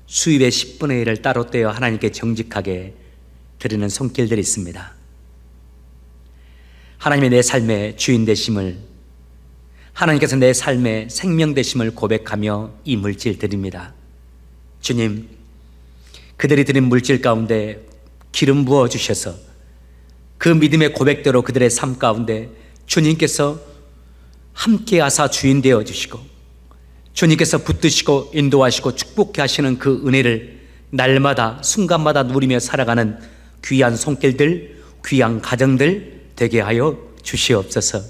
수입의 10분의 1을 따로 떼어 하나님께 정직하게 드리는 손길들이 있습니다. 하나님의 내 삶의 주인 되심을, 하나님께서 내 삶의 생명 되심을 고백하며 이 물질 드립니다. 주님, 그들이 드린 물질 가운데 기름 부어 주셔서 그 믿음의 고백대로 그들의 삶 가운데 주님께서 함께 하사 주인 되어 주시고 주님께서 붙드시고 인도하시고 축복해 하시는 그 은혜를 날마다 순간마다 누리며 살아가는 귀한 손길들, 귀한 가정들 되게 하여 주시옵소서.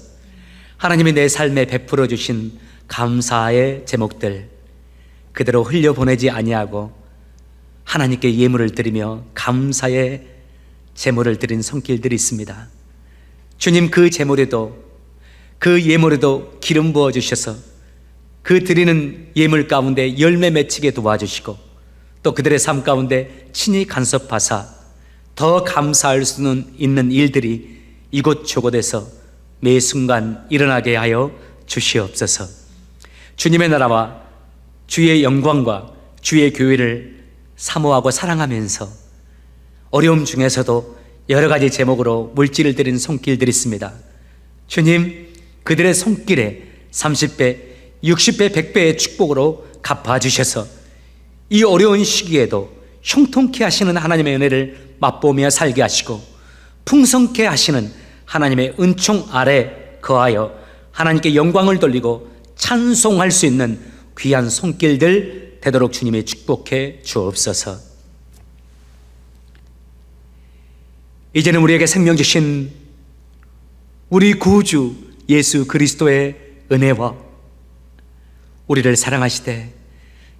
하나님이 내 삶에 베풀어 주신 감사의 제목들 그대로 흘려보내지 아니하고 하나님께 예물을 드리며 감사의 제물을 드린 손길들이 있습니다. 주님, 그 제물에도 그 예물에도 기름 부어 주셔서 그 드리는 예물 가운데 열매 맺히게 도와주시고 또 그들의 삶 가운데 친히 간섭하사 더 감사할 수는 있는 일들이 이곳저곳에서 매 순간 일어나게 하여 주시옵소서. 주님의 나라와 주의 영광과 주의 교회를 사모하고 사랑하면서 어려움 중에서도 여러 가지 제목으로 물질을 드린 손길들이 있습니다. 주님, 그들의 손길에 30배, 60배, 100배의 축복으로 갚아주셔서 이 어려운 시기에도 형통케 하시는 하나님의 은혜를 맛보며 살게 하시고 풍성케 하시는 하나님의 은총 아래 거하여 하나님께 영광을 돌리고 찬송할 수 있는 귀한 손길들 되도록 주님이 축복해 주옵소서. 이제는 우리에게 생명 주신 우리 구주 예수 그리스도의 은혜와 우리를 사랑하시되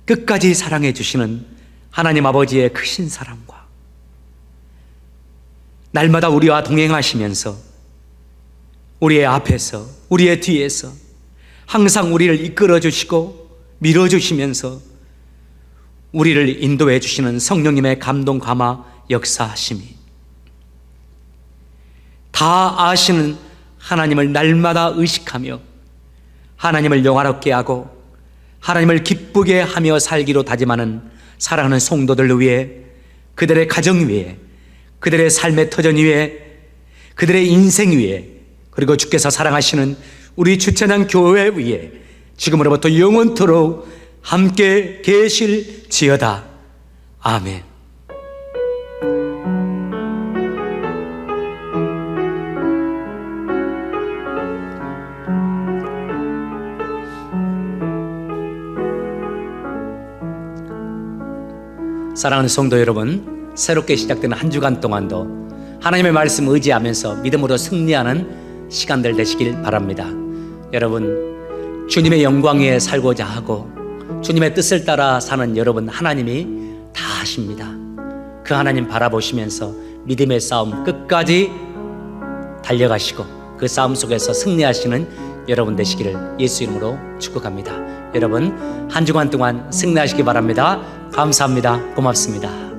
끝까지 사랑해 주시는 하나님 아버지의 크신 사랑과 날마다 우리와 동행하시면서 우리의 앞에서 우리의 뒤에서 항상 우리를 이끌어 주시고 밀어 주시면서 우리를 인도해 주시는 성령님의 감동 감화 역사하심이 다 아시는 하나님을 날마다 의식하며 하나님을 영화롭게 하고 하나님을 기쁘게 하며 살기로 다짐하는 사랑하는 성도들 위해, 그들의 가정 위에, 그들의 삶의 터전 위에, 그들의 인생 위에, 그리고 주께서 사랑하시는 우리 주찬양 교회 위에 지금으로부터 영원토록 함께 계실지어다. 아멘. 사랑하는 성도 여러분, 새롭게 시작되는 한 주간 동안도 하나님의 말씀 의지하면서 믿음으로 승리하는 시간들 되시길 바랍니다. 여러분, 주님의 영광 위에 살고자 하고 주님의 뜻을 따라 사는 여러분, 하나님이 다 아십니다. 그 하나님 바라보시면서 믿음의 싸움 끝까지 달려가시고 그 싸움 속에서 승리하시는 여러분 되시기를 예수 이름으로 축복합니다. 여러분, 한 주간 동안 승리하시기 바랍니다. 감사합니다. 고맙습니다.